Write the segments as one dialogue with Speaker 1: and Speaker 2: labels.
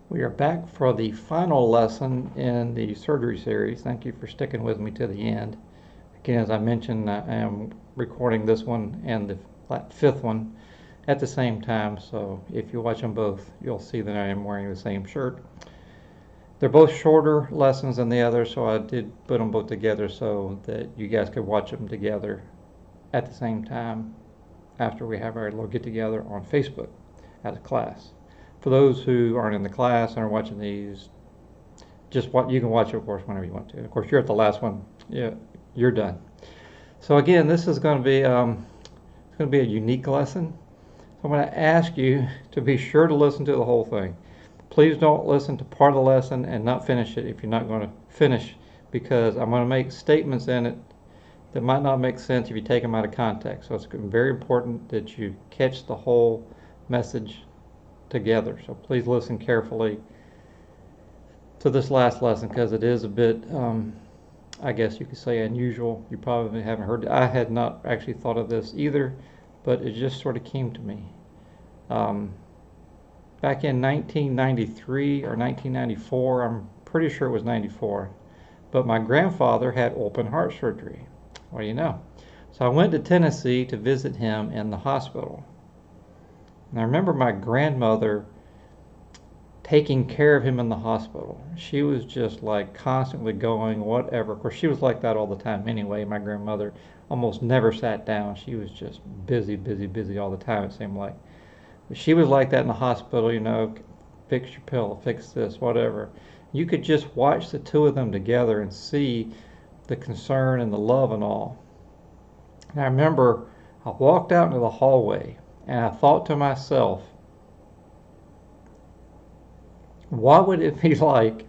Speaker 1: We are back for the final lesson in the surgery series. Thank you for sticking with me to the end. Again, as I mentioned, I am recording this one and the fifth one at the same time, so if you watch them both, you'll see that I am wearing the same shirt. They're both shorter lessons than the other, so I did put them both together so that you guys could watch them together at the same time after we have our little get together on Facebook as a class. For those who aren't in the class and are watching these, just what you can watch it, of course, whenever you want to. Of course, you're at the last one. Yeah, you're done. So again, this is going to be it's going to be a unique lesson. So I'm going to ask you to be sure to listen to the whole thing. Please don't listen to part of the lesson and not finish it if you're not going to finish, because I'm going to make statements in it that might not make sense if you take them out of context. So it's very important that you catch the whole message together. So please listen carefully to this last lesson, because it is a bit, I guess you could say, unusual. You probably haven't heard it. I had not actually thought of this either, but it just sort of came to me. Back in 1993 or 1994, I'm pretty sure it was 94, but my grandfather had open heart surgery. What do you know? So I went to Tennessee to visit him in the hospital. And I remember my grandmother taking care of him in the hospital. She was just like constantly going, whatever. Of course, she was like that all the time anyway. My grandmother almost never sat down. She was just busy, busy, busy all the time, it seemed like. But she was like that in the hospital, fix your pillow, fix this, whatever. You could just watch the two of them together and see the concern and the love and all. And I remember I walked out into the hallway and I thought to myself, what would it be like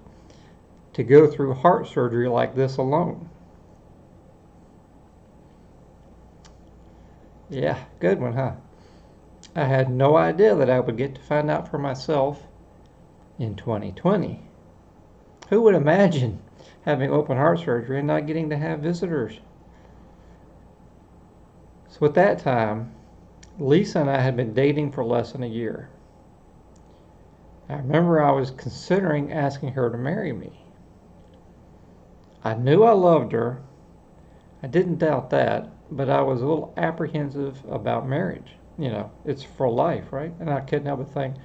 Speaker 1: to go through heart surgery like this alone? Yeah, good one, huh? I had no idea that I would get to find out for myself in 2020. Who would imagine having open heart surgery and not getting to have visitors? So at that time, Lisa and I had been dating for less than a year. I remember I was considering asking her to marry me. I knew I loved her. I didn't doubt that, but I was a little apprehensive about marriage. It's for life, right? And I couldn't help but think,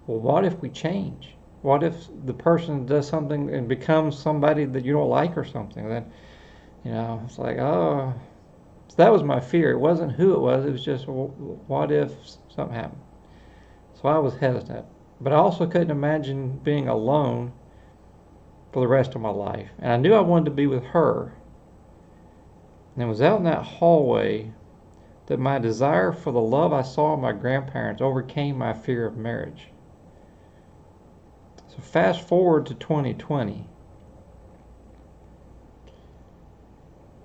Speaker 1: well, what if we change? What if the person does something and becomes somebody that you don't like or something? Then, it's like, oh. So that was my fear. It wasn't who it was just, well, what if something happened? So I was hesitant. But I also couldn't imagine being alone for the rest of my life. And I knew I wanted to be with her. And it was out in that hallway that my desire for the love I saw in my grandparents overcame my fear of marriage. So fast forward to 2020.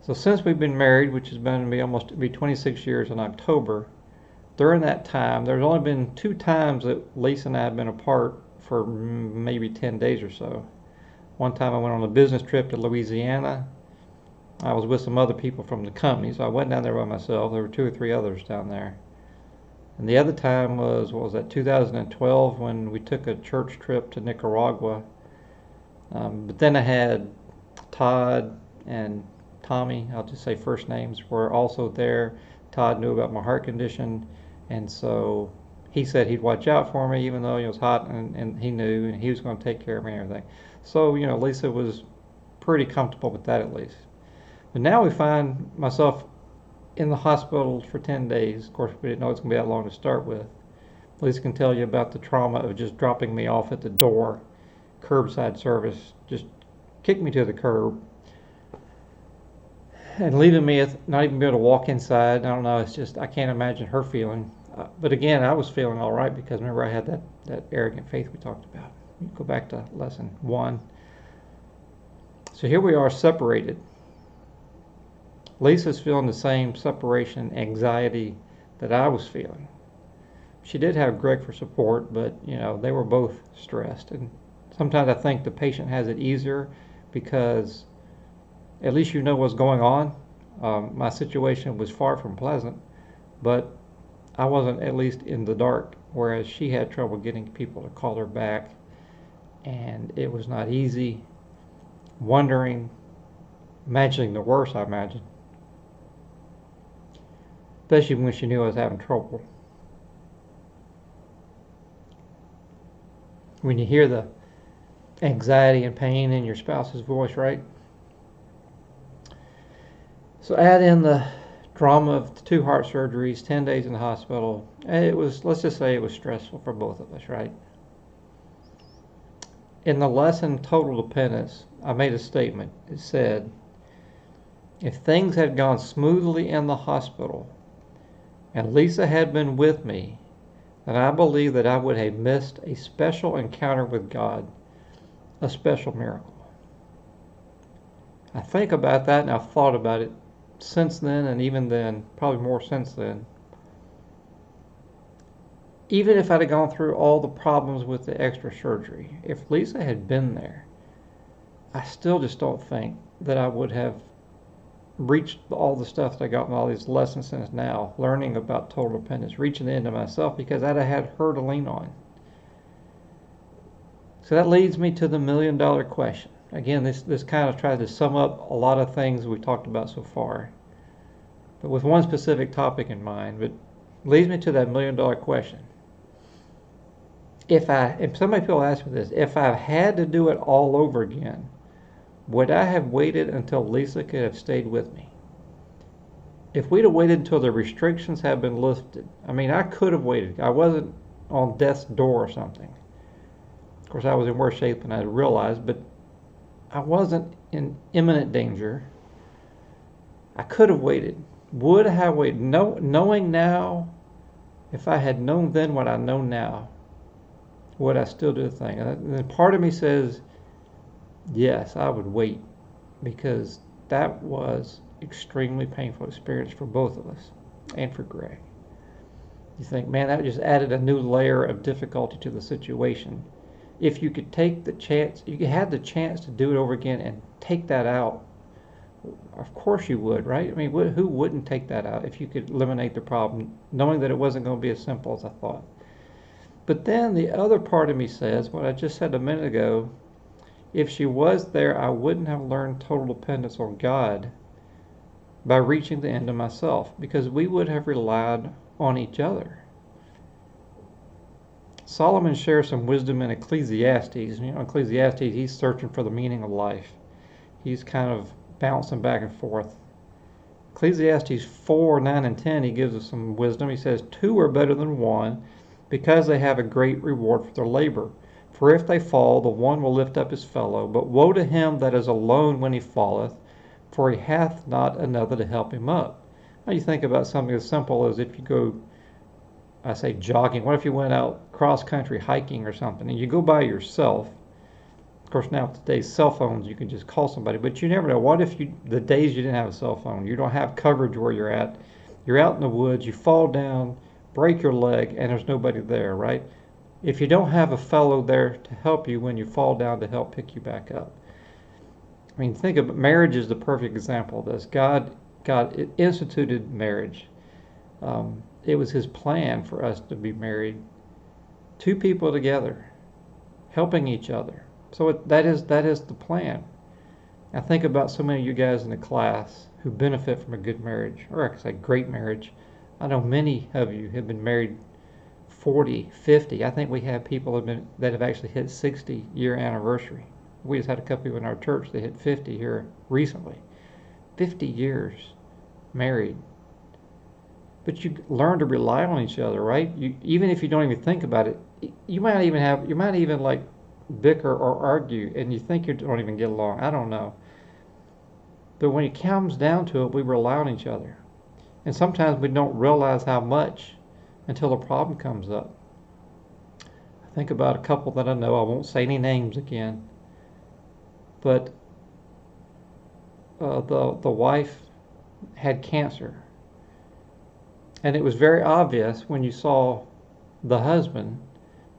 Speaker 1: So since we've been married, which has been almost 26 years in October, during that time, there's only been 2 times that Lisa and I have been apart for maybe 10 days or so. One time I went on a business trip to Louisiana. I was with some other people from the company, so I went down there by myself. There were 2 or 3 others down there. And the other time was, 2012, when we took a church trip to Nicaragua. But then I had Todd and Tommy, I'll just say first names, were also there. Todd knew about my heart condition, and so he said he'd watch out for me even though it was hot, and he knew, and he was going to take care of me and everything. So, Lisa was pretty comfortable with that at least. But now we find myself in the hospital for 10 days. Of course, we didn't know it was going to be that long to start with. Lisa can tell you about the trauma of just dropping me off at the door, curbside service, just kicked me to the curb, and leaving me not even be able to walk inside. I don't know, it's just, I can't imagine her feeling. But again, I was feeling all right, because remember I had that arrogant faith we talked about. You go back to lesson 1. So here we are separated. Lisa's feeling the same separation anxiety that I was feeling. She did have Greg for support, but they were both stressed. And sometimes I think the patient has it easier because at least you know what's going on. My situation was far from pleasant, but I wasn't at least in the dark, whereas she had trouble getting people to call her back and it was not easy. Wondering, imagining the worst, I imagine. Especially when she knew I was having trouble. When you hear the anxiety and pain in your spouse's voice, right? So add in the drama of the 2 heart surgeries, 10 days in the hospital. It was, let's just say it was stressful for both of us, right? In the lesson Total Dependence, I made a statement. It said, if things had gone smoothly in the hospital and Lisa had been with me, then I believe that I would have missed a special encounter with God, a special miracle. I think about that, and I've thought about it since then, and even then, probably more since then. Even if I'd have gone through all the problems with the extra surgery, if Lisa had been there, I still just don't think that I would have reached all the stuff that I got in all these lessons since now, learning about total dependence, reaching the end of myself, because I'd have had her to lean on. So that leads me to the $1 million question. Again, this kind of tries to sum up a lot of things we've talked about so far, but with one specific topic in mind. But leads me to that $1 million question. If somebody people ask me this, if I had to do it all over again, would I have waited until Lisa could have stayed with me? If we'd have waited until the restrictions had been lifted, I mean, I could have waited. I wasn't on death's door or something. Of course, I was in worse shape than I realized, but I wasn't in imminent danger. I could have waited. Would I have waited? Knowing now, if I had known then what I know now, would I still do the thing? And part of me says, yes, I would wait, because that was extremely painful experience for both of us and for Greg. You think, man, that just added a new layer of difficulty to the situation. If you could take the chance, you had the chance to do it over again and take that out, of course you would, right? I mean, who wouldn't take that out if you could eliminate the problem, knowing that it wasn't going to be as simple as I thought? But then the other part of me says, what I just said a minute ago, if she was there, I wouldn't have learned total dependence on God by reaching the end of myself, because we would have relied on each other. Solomon shares some wisdom in Ecclesiastes. You know, Ecclesiastes, he's searching for the meaning of life. He's kind of bouncing back and forth. Ecclesiastes 4, 9, and 10, he gives us some wisdom. He says, 2 are better than 1, because they have a great reward for their labor. For if they fall, the one will lift up his fellow. But woe to him that is alone when he falleth, for he hath not another to help him up. Now you think about something as simple as if you go, I say jogging, what if you went out cross-country hiking or something, and you go by yourself? Of course, now with today's cell phones, you can just call somebody, but you never know. What if the days you didn't have a cell phone, you don't have coverage where you're out in the woods, you fall down, break your leg, and there's nobody there, right? If you don't have a fellow there to help you when you fall down to help pick you back up. I mean, think of it. Marriage is the perfect example of this. God instituted marriage. It was his plan for us to be married. 2 people together, helping each other. So that is the plan. I think about so many of you guys in the class who benefit from a good marriage, or I could say great marriage. I know many of you have been married 40, 50. I think we have people that have actually hit 60-year anniversary. We just had a couple in our church that hit 50 here recently. 50 years married. But you learn to rely on each other, right? Even if you don't even think about it, you might even like bicker or argue, and you think you don't even get along. I don't know. But when it comes down to it, we rely on each other. And sometimes we don't realize how much until a problem comes up. I think about a couple that I know. I won't say any names again. But the wife had cancer. And it was very obvious when you saw the husband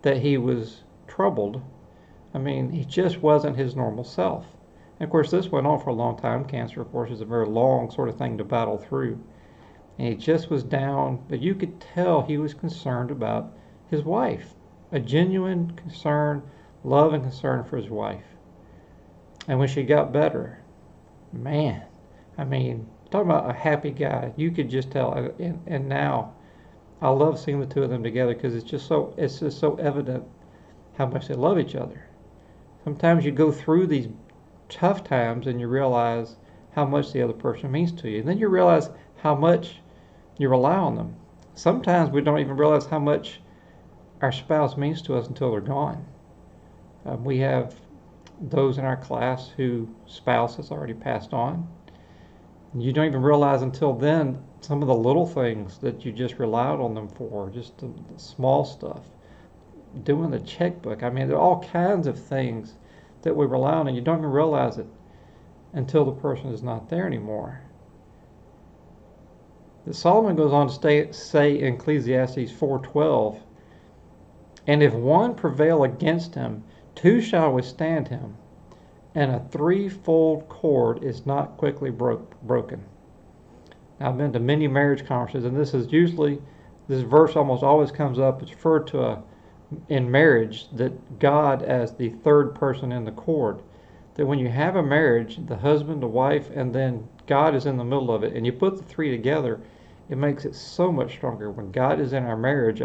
Speaker 1: that he was troubled. I mean, he just wasn't his normal self. And of course, this went on for a long time. Cancer, of course, is a very long sort of thing to battle through. And he just was down, but you could tell he was concerned about his wife. A genuine concern, love and concern for his wife. And when she got better, man, I mean, talking about a happy guy, you could just tell. And now, I love seeing the two of them together because it's just so evident how much they love each other. Sometimes you go through these tough times and you realize how much the other person means to you. And then you realize how much you rely on them. Sometimes we don't even realize how much our spouse means to us until they're gone. We have those in our class whose spouse has already passed on. You don't even realize until then some of the little things that you just relied on them for, just the small stuff. Doing the checkbook. I mean, there are all kinds of things that we rely on, and you don't even realize it until the person is not there anymore. Solomon goes on to say in Ecclesiastes 4:12, and if one prevail against him, two shall withstand him, and a threefold cord is not quickly broken. Now, I've been to many marriage conferences, and this verse almost always comes up. It's referred to in marriage that God as the third person in the cord. That when you have a marriage, the husband, the wife, and then God is in the middle of it, and you put the three together, it makes it so much stronger. When God is in our marriage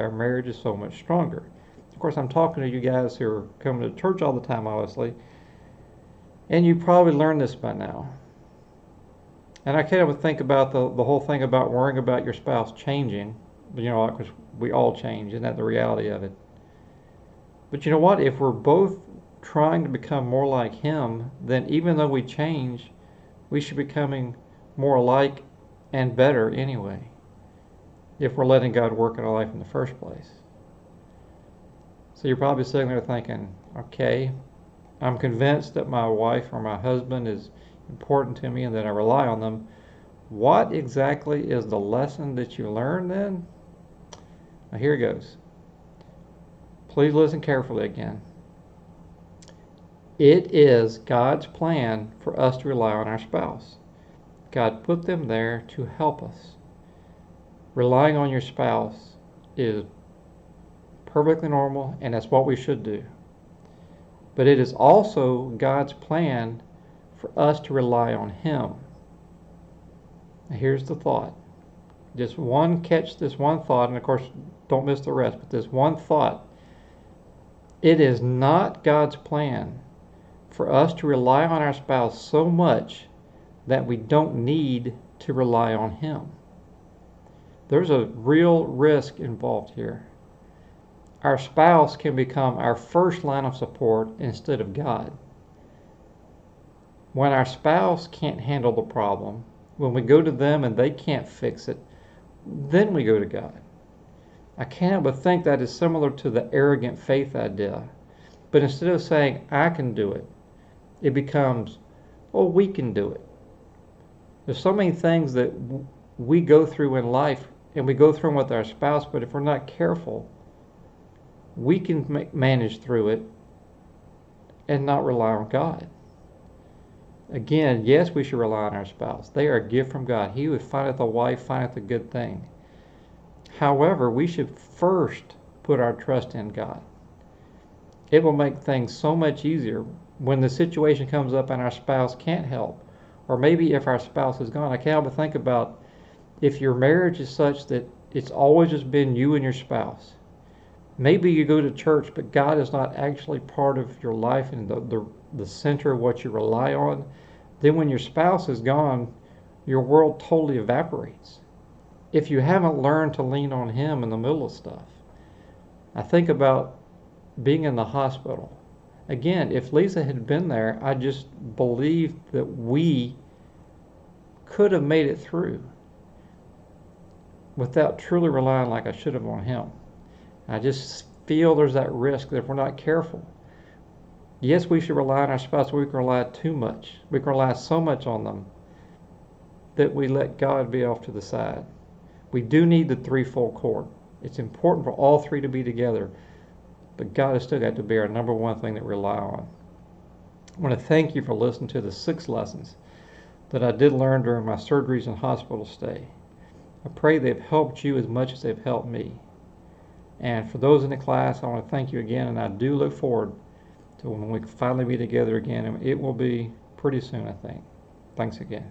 Speaker 1: is so much stronger. Of course, I'm talking to you guys who are coming to church all the time, obviously, and you probably learned this by now. And I can't even think about the whole thing about worrying about your spouse changing, because we all change, isn't that the reality of it? But you know what? If we're both trying to become more like him, then even though we change, we should be becoming more alike and better anyway, if we're letting God work in our life in the first place. So you're probably sitting there thinking, okay, I'm convinced that my wife or my husband is important to me and that I rely on them. What exactly is the lesson that you learned then? Now here it goes. Please listen carefully again. It is God's plan for us to rely on our spouse. God put them there to help us. Relying on your spouse is perfectly normal, and that's what we should do. But it is also God's plan for us to rely on him. Now here's the thought. Catch this one thought, and of course, don't miss the rest, but this one thought. It is not God's plan for us to rely on our spouse so much that we don't need to rely on him. There's a real risk involved here. Our spouse can become our first line of support instead of God. When our spouse can't handle the problem, when we go to them and they can't fix it, then we go to God. I can't but think that is similar to the arrogant faith idea. But instead of saying, I can do it, it becomes, oh, we can do it. There's so many things that we go through in life, and we go through them with our spouse, but if we're not careful, we can manage through it and not rely on God. Again, yes, we should rely on our spouse. They are a gift from God. He who findeth a wife findeth a good thing. However, we should first put our trust in God. It will make things so much easier when the situation comes up and our spouse can't help. Or maybe if our spouse is gone. I can't help but think about if your marriage is such that it's always just been you and your spouse. Maybe you go to church, but God is not actually part of your life and the center of what you rely on. Then when your spouse is gone, your world totally evaporates. If you haven't learned to lean on him in the middle of stuff. I think about being in the hospital. Again, if Lisa had been there, I just believe that we could have made it through without truly relying like I should have on him. I just feel there's that risk that if we're not careful. Yes, we should rely on our spouse, but we can rely too much. We can rely so much on them that we let God be off to the side. We do need the threefold cord. It's important for all three to be together, but God has still got to be our number one thing that we rely on. I want to thank you for listening to the 6 lessons that I did learn during my surgeries and hospital stay. I pray they've helped you as much as they've helped me. And for those in the class, I want to thank you again, and I do look forward till when we finally be together again. And it will be pretty soon, I think. Thanks again.